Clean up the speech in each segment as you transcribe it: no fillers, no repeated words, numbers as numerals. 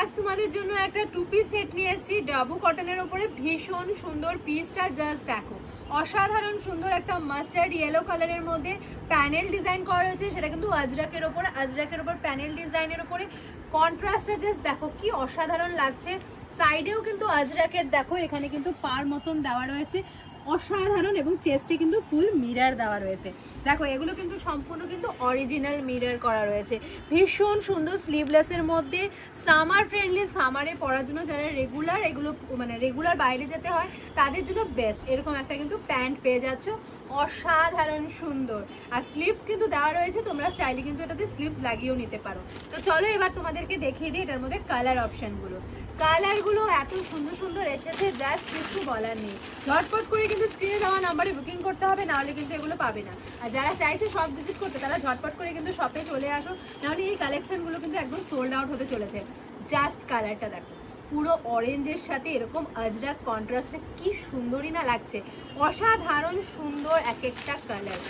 আজ তোমাদের জন্য একটা টু পিস সেট নিয়ে এসেছি ডাবু কটনের উপরে। ভীষণ সুন্দর পিসটা, জাস্ট দেখো, অসাধারণ সুন্দর একটা মাস্টার্ড ইয়েলো কালারের মধ্যে প্যানেল ডিজাইন করা হয়েছে। সেটা কিন্তু আজরাকের ওপর প্যানেল ডিজাইনের উপরে কন্ট্রাস্টটা জাস্ট দেখো কি অসাধারণ লাগছে। সাইডেও কিন্তু আজরাকের দেখো এখানে কিন্তু পার মতন দেওয়া রয়েছে, অসাধারণ। এবং চেস্টে কিন্তু ফুল মিরর দেওয়া রয়েছে। দেখো এগুলো কিন্তু সম্পূর্ণ কিন্তু অরিজিনাল মিরর করা রয়েছে। ভীষণ সুন্দর স্লিভলেসের মধ্যে, সামার ফ্রেন্ডলি, সামারে পরার জন্য যারা রেগুলার এগুলো মানে রেগুলার বাইরে যেতে হয় তাদের জন্য বেস্ট। এরকম একটা কিন্তু প্যান্ট পেয়ে যাচ্ছ, অসাধারণ সুন্দর। আর স্লিভস কিন্তু দেওয়া রয়েছে, তোমরা চাইলে কিন্তু এটাতে স্লিভস লাগিয়েও নিতে পারো। তো চলো এবার তোমাদেরকে দেখিয়ে দিই এটার মধ্যে কালার অপশনগুলো। কালারগুলো এত সুন্দর সুন্দর এসেছে, জাস্ট কিছু বলার নেই। ঝটপট করে কিন্তু স্ক্রিনে দেওয়া নাম্বারে বুকিং করতে হবে, নাহলে কিন্তু এগুলো পাবে না। আর যারা চাইছে শপ ভিজিট করতে তারা ঝটপট করে কিন্তু শপে চলে আসো, নাহলে এই কালেকশনগুলো কিন্তু একদম সোল্ড আউট হতে চলেছে। জাস্ট কালারটা দেখো, পুরো অরেঞ্জের সাথে এরকম আজরাক কন্ট্রাস্টে কি সুন্দরই না লাগছে। অসাধারণ সুন্দর এক একটা কালার।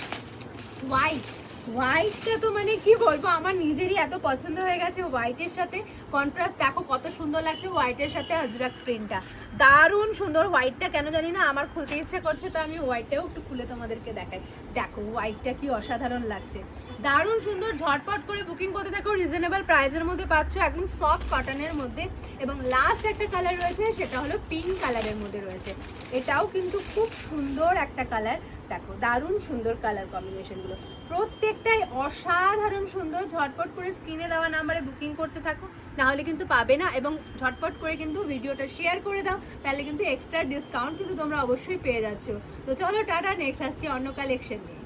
হোয়াইটটা তো মানে কি বলবো, আমার নিজেরই এত পছন্দ হয়ে গেছে। হোয়াইটের সাথে কন্ট্রাস্ট দেখো কত সুন্দর লাগছে, হোয়াইটের সাথে আজরাক প্রিন্টটা দারুণ সুন্দর। হোয়াইটটা কেন জানি না আমার খুলতে ইচ্ছে করছে, তো আমি হোয়াইটটাও একটু খুলে তোমাদেরকে দেখাই। দেখো হোয়াইটটা কি অসাধারণ লাগছে, দারুণ সুন্দর। ঝটপট করে বুকিং করতে দেখো, রিজনেবল প্রাইসের মধ্যে পাচ্ছ, একদম সফট কটনের মধ্যে। এবং লাস্ট একটা কালার রয়েছে, সেটা হলো পিঙ্ক কালারের মধ্যে রয়েছে। এটাও কিন্তু খুব সুন্দর একটা কালার, দেখো দারুণ সুন্দর কালার কম্বিনেশনগুলো, প্রত্যেকটাই অসাধারণ সুন্দর। ঝটপট করে স্ক্রিনে দেওয়া নাম্বারে বুকিং করতে থাকো, নাহলে কিন্তু পাবে না। এবং ঝটপট করে কিন্তু ভিডিওটা শেয়ার করে দাও, তাহলে কিন্তু এক্সট্রা ডিসকাউন্ট কিন্তু তোমরা অবশ্যই পেয়ে যাচ্ছ। তো চলো টাটা, নেক্সট আসছি অন্য কালেকশন নিয়ে।